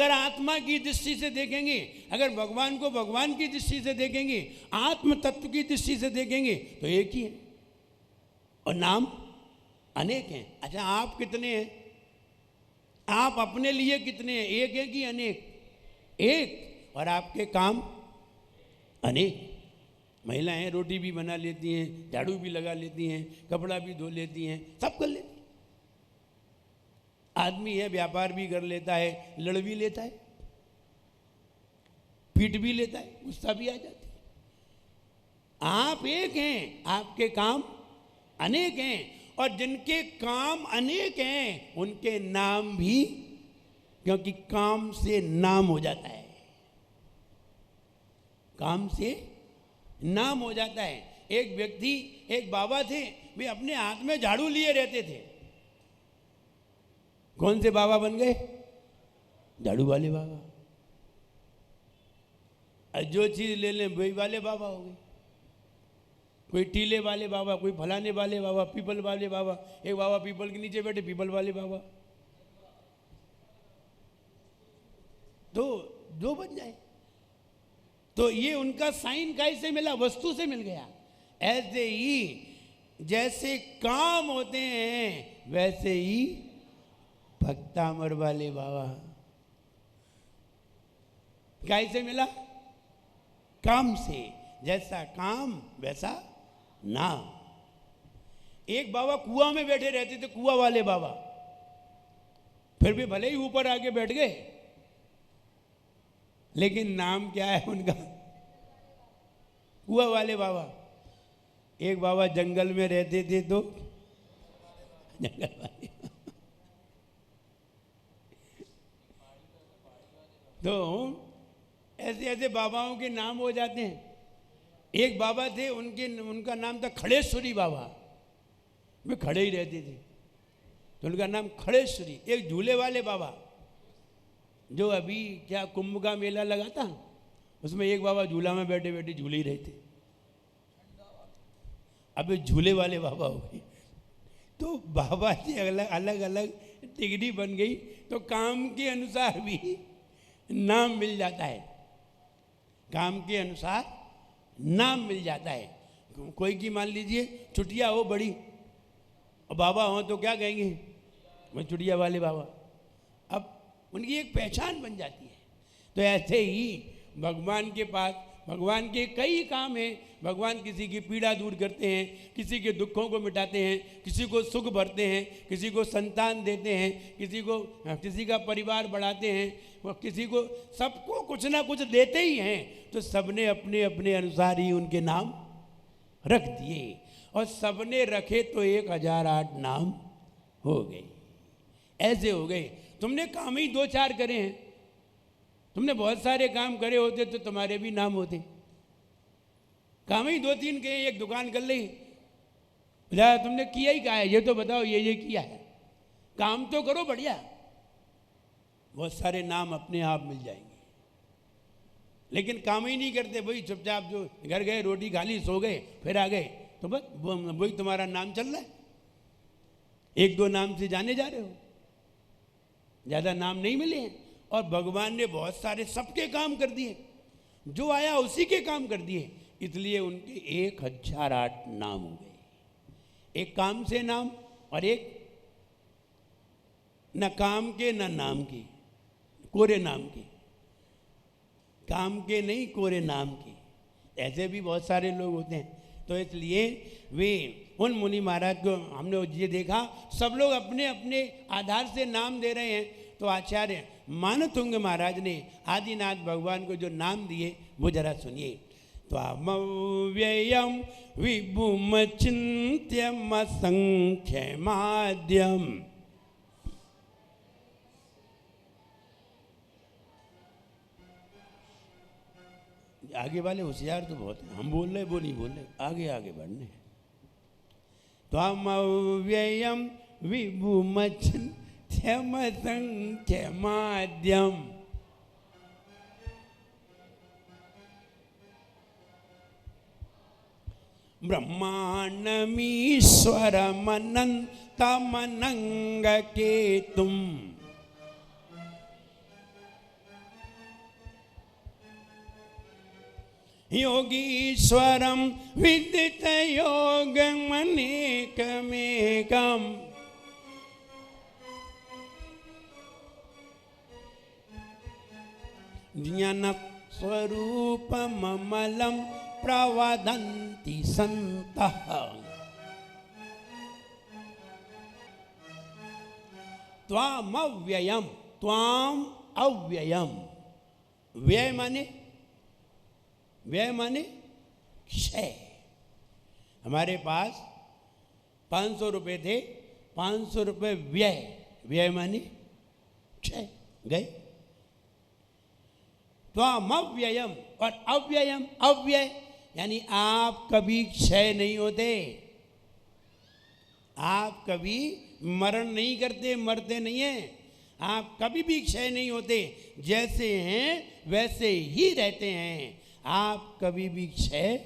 अगर आत्मा की दृष्टि से देखेंगे, अगर भगवान को भगवान की दृष्टि से देखेंगे, आत्म तत्व की दृष्टि से देखेंगे तो एक ही है और नाम अनेक हैं। अच्छा, आप कितने हैं? आप अपने लिए कितने हैं? एक है कि अनेक? एक। और आपके काम अनेक। महिलाएं रोटी भी बना लेती हैं, झाड़ू भी लगा लेती हैं, कपड़ा भी धो लेती हैं, सब कर लेती हैं। आदमी है, व्यापार भी कर लेता है, लड़ भी लेता है, पीट भी लेता है, गुस्सा भी आ जाती है। आप एक हैं, आपके काम अनेक हैं, और जिनके काम अनेक हैं उनके नाम भी, क्योंकि काम से नाम हो जाता है, काम से नाम हो जाता है। एक व्यक्ति, एक बाबा थे, वे अपने हाथ में झाड़ू लिए रहते थे। कौन से बाबा बन गए? झाड़ू वाले बाबा। जो चीज ले लें वही वाले बाबा हो गए। कोई टीले वाले बाबा, कोई फलाने वाले बाबा, पीपल वाले बाबा। एक बाबा पीपल के नीचे बैठे, पीपल वाले बाबा। तो जो बन जाए। तो ये उनका साइन कैसे मिला? वस्तु से मिल गया। ऐसे ही जैसे काम होते हैं वैसे ही भक्तामर वाले बाबा। कैसे मिला? काम से। जैसा काम वैसा नाम। एक बाबा कुआं में बैठे रहते थे, कुआं वाले बाबा। फिर भी भले ही ऊपर आके बैठ गए, लेकिन नाम क्या है उनका? कुआं वाले बाबा। एक बाबा जंगल में रहते थे, तो जंगल वाले। तो ऐसे ऐसे बाबाओं के नाम हो जाते हैं। एक बाबा थे, उनका नाम था खड़ेश्वरी बाबा। वे खड़े ही रहते थे, तो उनका नाम खड़ेश्वरी। एक झूले वाले बाबा, जो अभी क्या कुंभ का मेला लगा था, उसमें एक बाबा झूला में बैठे बैठे झूले ही रहते। अब झूले वाले बाबा हो गए। तो बाबा की अलग अलग डिग्री बन गई। तो काम के अनुसार भी नाम मिल जाता है, काम के अनुसार नाम मिल जाता है। कोई की मान लीजिए चुटिया हो बड़ी, और बाबा हो तो क्या कहेंगे? मैं चुटिया वाले बाबा। अब उनकी एक पहचान बन जाती है। तो ऐसे ही भगवान के पास, भगवान के कई काम हैं। भगवान किसी की पीड़ा दूर करते हैं, किसी के दुखों को मिटाते हैं, किसी को सुख भरते हैं, किसी को संतान देते हैं, किसी का परिवार बढ़ाते हैं, वो किसी को, सबको कुछ ना कुछ देते ही हैं। तो सबने अपने अपने अनुसार ही उनके नाम रख दिए, और सबने रखे तो 1008 नाम हो गए। ऐसे हो गए। तुमने काम ही 2-4 करे हैं। तुमने बहुत सारे काम करे होते तो तुम्हारे भी नाम होते। काम ही 2-3 के, एक दुकान कर ली, तुमने किया ही क्या है? ये तो बताओ, ये किया है। काम तो करो बढ़िया, बहुत सारे नाम अपने आप मिल जाएंगे। लेकिन काम ही नहीं करते, वही चुपचाप जो घर गए, रोटी खा ली, सो गए, फिर आ गए, तो बस वही तुम्हारा नाम चल रहा है। 1-2 नाम से जाने जा रहे हो, ज़्यादा नाम नहीं मिले हैं। और भगवान ने बहुत सारे सबके काम कर दिए, जो आया उसी के काम कर दिए, इसलिए उनके 1008 नाम हो गए। एक काम से नाम, और एक न काम के न नाम के, कोरे नाम के। काम के नहीं, कोरे नाम के। ऐसे भी बहुत सारे लोग होते हैं। तो इसलिए वे उन मुनि महाराज को हमने ये देखा, सब लोग अपने अपने आधार से नाम दे रहे हैं। तो आचार्य मानतुंग महाराज ने आदिनाथ भगवान को जो नाम दिए वो जरा सुनिए। त्वमव्ययं विभुम चिन्त्यम असंख्य माध्यम, आगे वाले होशियार तो बहुत हैं, हम बोल रहे वो नहीं बोल रहे, आगे आगे बढ़ने। त्वमव्ययं विभुम चिन्त्यम असंख्य माध्यम, ब्रह्मांडमीश्वरमनंतमनंग केतुम, योगीश्वरम विदित योगम अनेकमेकम। ज्ञान स्वरूपममलं प्रवदन्ति सन्तः। त्वामव्ययम, त्वाम अव्ययम। व्यय माने, व्यय माने क्षय। हमारे पास 500 रुपये थे, 500 रुपये व्यय, व्यय माने क्षय, गए। त्वामव्ययम और अव्ययम, अव्यय यानी आप कभी क्षय नहीं होते, आप कभी मरण नहीं करते, मरते नहीं हैं, आप कभी भी क्षय नहीं होते, जैसे हैं वैसे ही रहते हैं। आप कभी भी क्षय,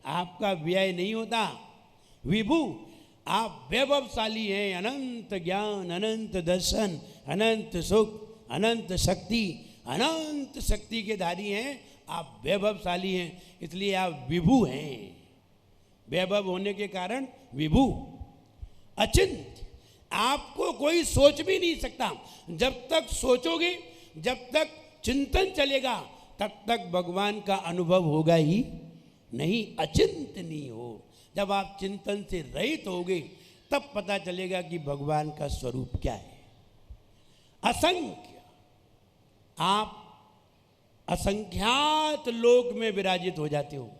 आपका व्यय नहीं होता। विभु, आप वैभवशाली हैं, अनंत ज्ञान, अनंत दर्शन, अनंत सुख, अनंत शक्ति, अनंत शक्ति के धारी हैं, आप वैभवशाली हैं, इसलिए आप विभु हैं। वैभव होने के कारण विभु। अचिंत, आपको कोई सोच भी नहीं सकता। जब तक सोचोगे, जब तक चिंतन चलेगा, तब तक भगवान का अनुभव होगा ही नहीं, अचिंतनीय हो। जब आप चिंतन से रहित होगे तब पता चलेगा कि भगवान का स्वरूप क्या है। असंख्य, आप असंख्यात लोक में विराजित हो जाते हो।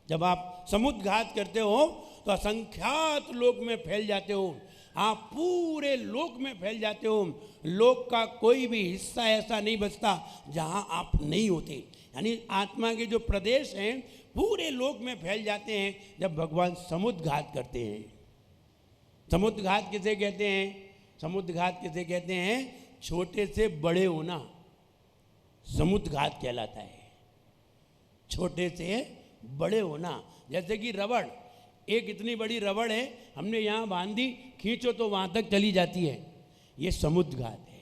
जब आप समुद्घात करते हो तो असंख्यात लोक में फैल जाते हो, आप पूरे लोक में फैल जाते हो। लोक का कोई भी हिस्सा ऐसा नहीं बचता जहां आप नहीं होते। यानी आत्मा के जो प्रदेश हैं पूरे लोक में फैल जाते हैं जब भगवान समुद्घात करते हैं। समुद्घात किसे कहते हैं? समुद्घात किसे कहते हैं? छोटे से बड़े होना समुद्घात कहलाता है। छोटे से बड़े होना, जैसे कि रबड़, एक इतनी बड़ी रबड़ है, हमने यहाँ बांधी, खींचो तो वहाँ तक चली जाती है, ये समुद्घात है।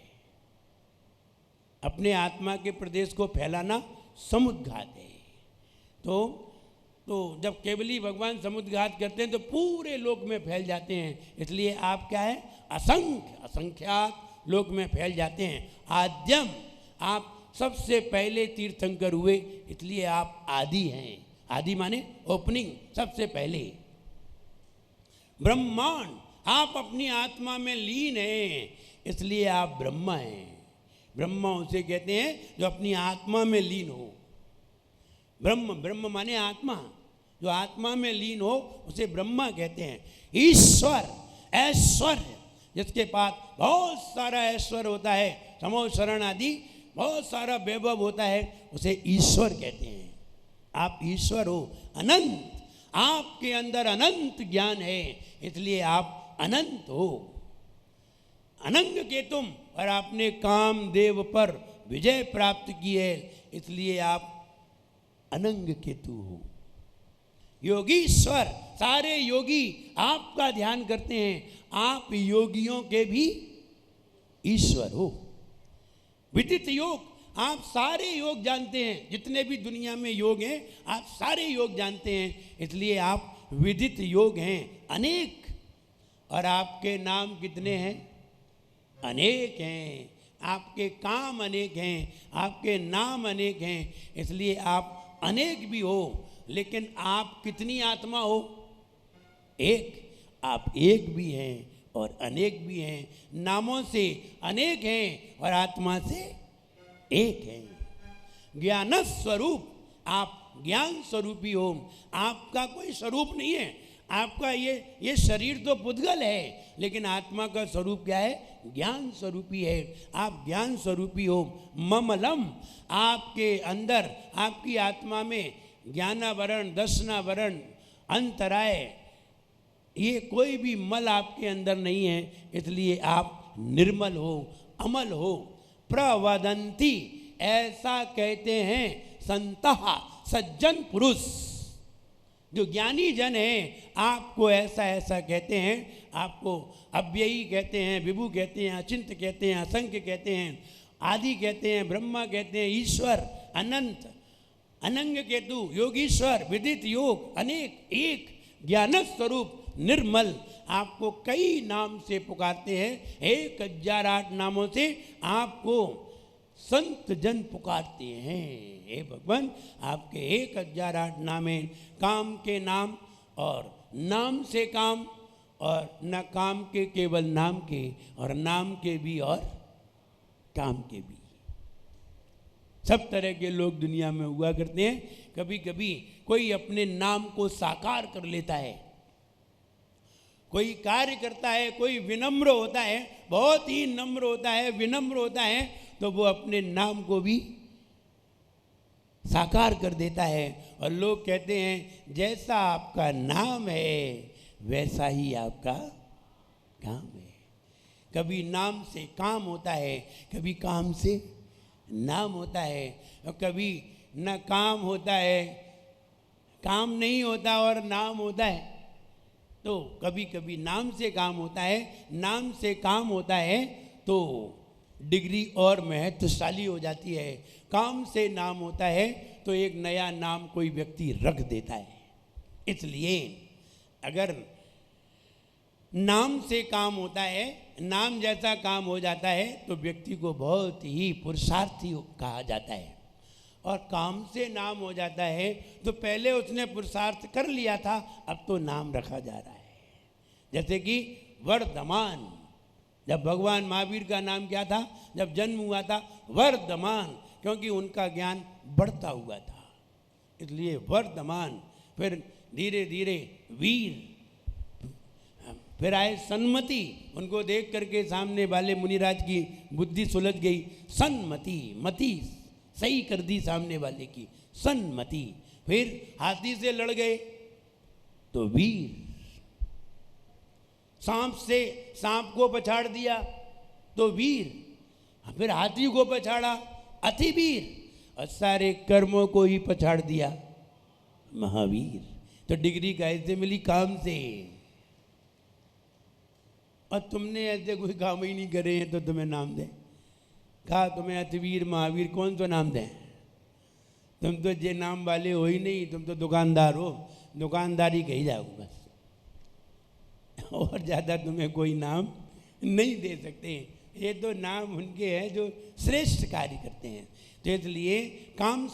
अपने आत्मा के प्रदेश को फैलाना समुद्घात है। तो जब केवली भगवान समुद्घात करते हैं तो पूरे लोक में फैल जाते हैं, इसलिए आप क्या है? असंख्य, असंख्यात लोक में फैल जाते हैं। आद्यम, आप सबसे पहले तीर्थंकर हुए, इसलिए आप आदि हैं। आदि माने ओपनिंग, सबसे पहले। ब्रह्मांड, आप अपनी आत्मा में लीन हैं, इसलिए आप ब्रह्मा हैं। ब्रह्मा उसे कहते हैं जो अपनी आत्मा में लीन हो। ब्रह्म, ब्रह्म माने आत्मा, जो आत्मा में लीन हो उसे ब्रह्मा कहते हैं। ईश्वर, ऐश्वर्य, जिसके पास बहुत सारा ऐश्वर्य होता है, समो शरण आदि बहुत सारा वैभव होता है, उसे ईश्वर कहते हैं। आप ईश्वर हो। अनंत, आपके अंदर अनंत ज्ञान है, इसलिए आप अनंत हो। अनंग के तुम, और आपने कामदेव पर विजय प्राप्त की है, इसलिए आप अनंग केतु हो। योगीश्वर, सारे योगी आपका ध्यान करते हैं, आप योगियों के भी ईश्वर हो। विदित योग, आप सारे योग जानते हैं, जितने भी दुनिया में योग हैं आप सारे योग जानते हैं, इसलिए आप विदित योग हैं, अनेक। और आपके नाम कितने हैं? अनेक हैं। आपके काम अनेक हैं, आपके नाम अनेक हैं, इसलिए आप अनेक भी हो। लेकिन आप कितनी आत्मा हो? एक। आप एक भी हैं और अनेक भी हैं। नामों से अनेक हैं और आत्मा से एक हैं। ज्ञान स्वरूप, आप ज्ञान स्वरूपी हो। आपका कोई स्वरूप नहीं है। आपका ये शरीर तो पुद्गल है, लेकिन आत्मा का स्वरूप क्या है? ज्ञान स्वरूपी है। आप ज्ञान स्वरूपी हो। ममलम, आपके अंदर, आपकी आत्मा में ज्ञानावरण, दर्शनावरण, अंतराय, ये कोई भी मल आपके अंदर नहीं है, इसलिए आप निर्मल हो, अमल हो। प्रवदंती, ऐसा कहते हैं संतः, सज्जन पुरुष, जो ज्ञानी जन हैं आपको ऐसा ऐसा कहते हैं। आपको अव्ययी कहते हैं, विभु कहते हैं, अचिंत कहते हैं, असंख्य कहते हैं, आदि कहते हैं, ब्रह्मा कहते हैं, ईश्वर, अनंत, अनंग केतु, योगीश्वर, विदित योग, अनेक, एक, ज्ञान स्वरूप, निर्मल, आपको कई नाम से पुकारते हैं। 1008 नामों से आपको संत जन पुकारते हैं। हे भगवान, आपके 1008 नाम हैं। काम के नाम और नाम से काम, और न काम के केवल नाम के, और नाम के भी और काम के भी। सब तरह के लोग दुनिया में हुआ करते हैं। कभी कभी कोई अपने नाम को साकार कर लेता है, कोई कार्य करता है, कोई विनम्र होता है, बहुत ही नम्र होता है, विनम्र होता है, तो वो अपने नाम को भी साकार कर देता है। और लोग कहते हैं जैसा आपका नाम है वैसा ही आपका काम है। कभी नाम से काम होता है, कभी काम से नाम होता है, और कभी न काम होता है, काम नहीं होता और नाम होता है। तो कभी कभी नाम से काम होता है, नाम से काम होता है तो डिग्री और महत्वशाली हो जाती है। काम से नाम होता है तो एक नया नाम कोई व्यक्ति रख देता है। इसलिए अगर नाम से काम होता है, नाम जैसा काम हो जाता है, तो व्यक्ति को बहुत ही पुरुषार्थी कहा जाता है। और काम से नाम हो जाता है तो पहले उसने पुरुषार्थ कर लिया था, अब तो नाम रखा जा रहा है। जैसे कि वर्धमान, जब भगवान महावीर का नाम क्या था, जब जन्म हुआ था वर्धमान, क्योंकि उनका ज्ञान बढ़ता हुआ था, इसलिए वर्धमान। फिर धीरे धीरे वीर, फिर आए सन्मति, उनको देख करके सामने वाले मुनिराज की बुद्धि सुलझ गई, सन्मति, मति सही कर दी सामने वाले की, सन्मति। फिर हाथी से लड़ गए तो वीर, सांप से सांप को पछाड़ दिया तो वीर, फिर हाथी को पछाड़ा अतिवीर, और सारे कर्मों को ही पछाड़ दिया महावीर। तो डिग्री कैसे मिली? काम से। और तुमने ऐसे कोई काम ही नहीं करे हैं तो तुम्हें नाम दे? कहा तुम्हें अतिवीर महावीर कौन सा नाम दें? तुम तो जे नाम वाले हो ही नहीं, तुम तो दुकानदार हो, दुकानदारी कही जाओ बस, और ज़्यादा तुम्हें कोई नाम नहीं दे सकते। ये तो नाम उनके हैं जो श्रेष्ठ कार्य करते हैं। तो इसलिए काम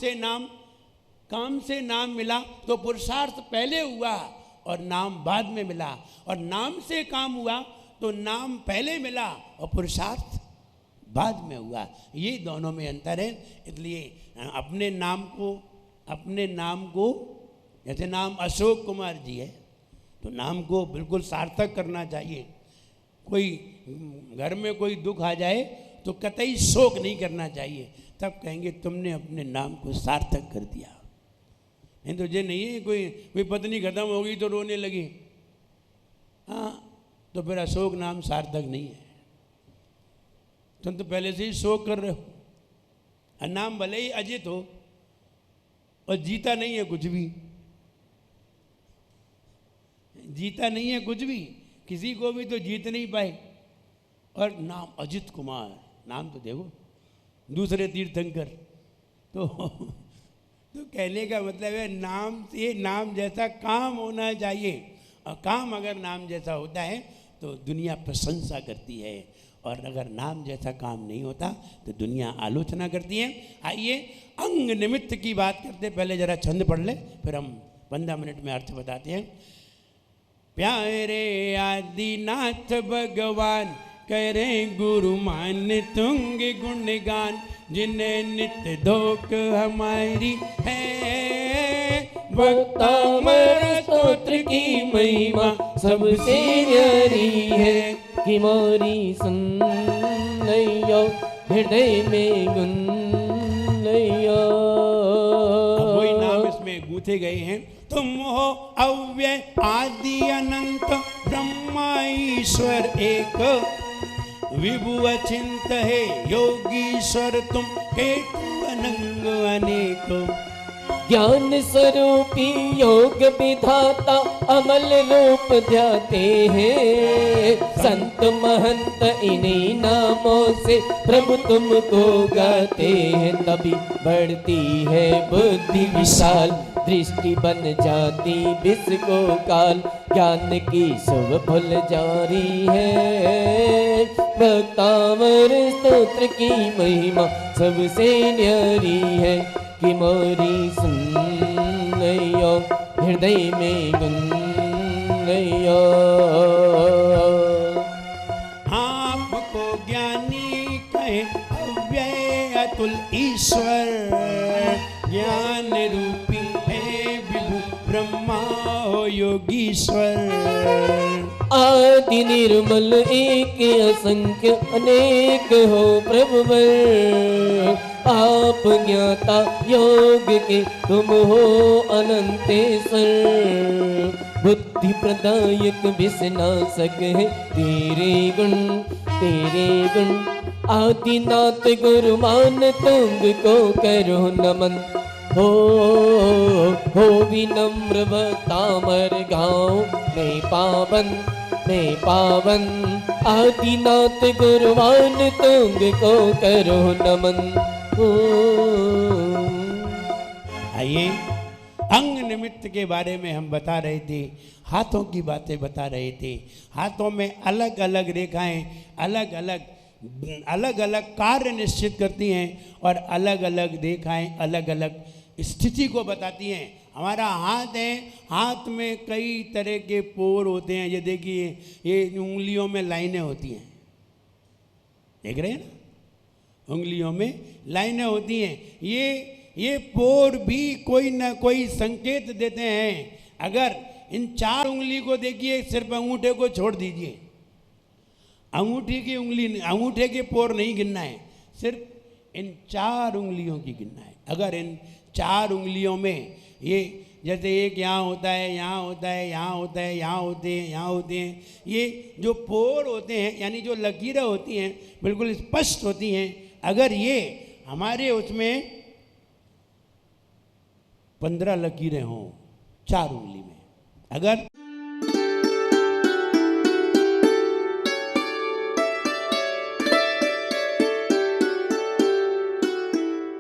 से नाम मिला तो पुरुषार्थ पहले हुआ और नाम बाद में मिला, और नाम से काम हुआ तो नाम पहले मिला और पुरुषार्थ बाद में हुआ। ये दोनों में अंतर है। इसलिए अपने नाम को जैसे नाम अशोक कुमार जी है तो नाम को बिल्कुल सार्थक करना चाहिए। कोई घर में कोई दुख आ जाए तो कतई शोक नहीं करना चाहिए, तब कहेंगे तुमने अपने नाम को सार्थक कर दिया। नहीं तो ये नहीं है कोई पत्नी खत्म हो गई तो रोने लगी, हाँ तो फिर अशोक नाम सार्थक नहीं है। तुम तो पहले से ही शोक कर रहे हो, और नाम भले ही अजित हो और जीता नहीं है कुछ भी, जीता नहीं है कुछ भी, किसी को भी तो जीत नहीं पाए। और नाम अजित कुमार, नाम तो देखो दूसरे तीर्थंकर। तो कहने का मतलब है नाम से नाम जैसा काम होना चाहिए, और काम अगर नाम जैसा होता है तो दुनिया प्रशंसा करती है, और अगर नाम जैसा काम नहीं होता तो दुनिया आलोचना करती है। आइए अंग निमित्त की बात करते, पहले जरा छंद पढ़ ले, फिर हम 15 मिनट में अर्थ बताते हैं। प्यारे आदिनाथ भगवान करें गुरु मान तुंग गुणगान, जिन्हें नित्य धोख हमारी है। भक्तामर स्तोत्र की महिमा सबसे न्यारी है, कि मोरी सुन लियो हृदय में गुन लियो। वही नाम इसमें गूंथे गए हैं। तुम हो अव्यय आदि अनंत ब्रह्मा ईश्वर एक, विभु अचिंत है योगीश्वर तुम, हेतु अनंग अनेक। ज्ञान स्वरूपी योग विधाता अमल रूप ध्याते हैं। संत महंत इन्हीं नामों से प्रभु तुमको गाते हैं। तभी बढ़ती है बुद्धि विशाल, दृष्टि बन जाती बिसको काल। ज्ञान की सुबह फुल जारी है, भक्तावर स्तोत्र की महिमा सबसे न्यारी है। कि मोरी सुन नैया हृदय में गुन नैया। आपको ज्ञानी कहे अव्यय अतुल ईश्वर, ज्ञान रूपी है विभु ब्रह्मा हो योगीश्वर। आदि निर्मल एक असंख्य अनेक हो प्रभुवर। आप ज्ञाता योग के तुम हो अनंतेश्वर। बुद्धि प्रदायक विश्नाशक है तेरे गुण तेरे गुण। आदिनाथ गुरुमान तुमको करो नमन। हो विनम्र तामर गाँव में पावन। आदिनाथ गुरुमान तुमको करो नमन। आइए, अंग निमित्त के बारे में हम बता रहे थे, हाथों की बातें बता रहे थे। हाथों में अलग अलग रेखाएं अलग अलग कार्य निश्चित करती हैं और अलग अलग रेखाएं अलग अलग स्थिति को बताती हैं। हमारा हाथ है, हाथ में कई तरह के पोर होते हैं। ये देखिए, ये उंगलियों में लाइनें होती हैं, देख रहे हैं ना, उंगलियों में लाइनें होती हैं। ये पोर भी कोई ना कोई संकेत देते हैं। अगर इन 4 उंगली को देखिए, सिर्फ अंगूठे को छोड़ दीजिए, अंगूठे के पोर नहीं गिनना है, सिर्फ इन 4 उंगलियों की गिनना है। अगर इन 4 उंगलियों में ये जैसे एक यहाँ होता है, यहाँ होता है, यहाँ होता है, यहाँ होते हैं, यहाँ होते हैं, ये जो पोर होते हैं यानी जो लकीरें होती हैं बिल्कुल स्पष्ट होती हैं। अगर ये हमारे उसमें 15 लकीरें हों 4 उंगली में, अगर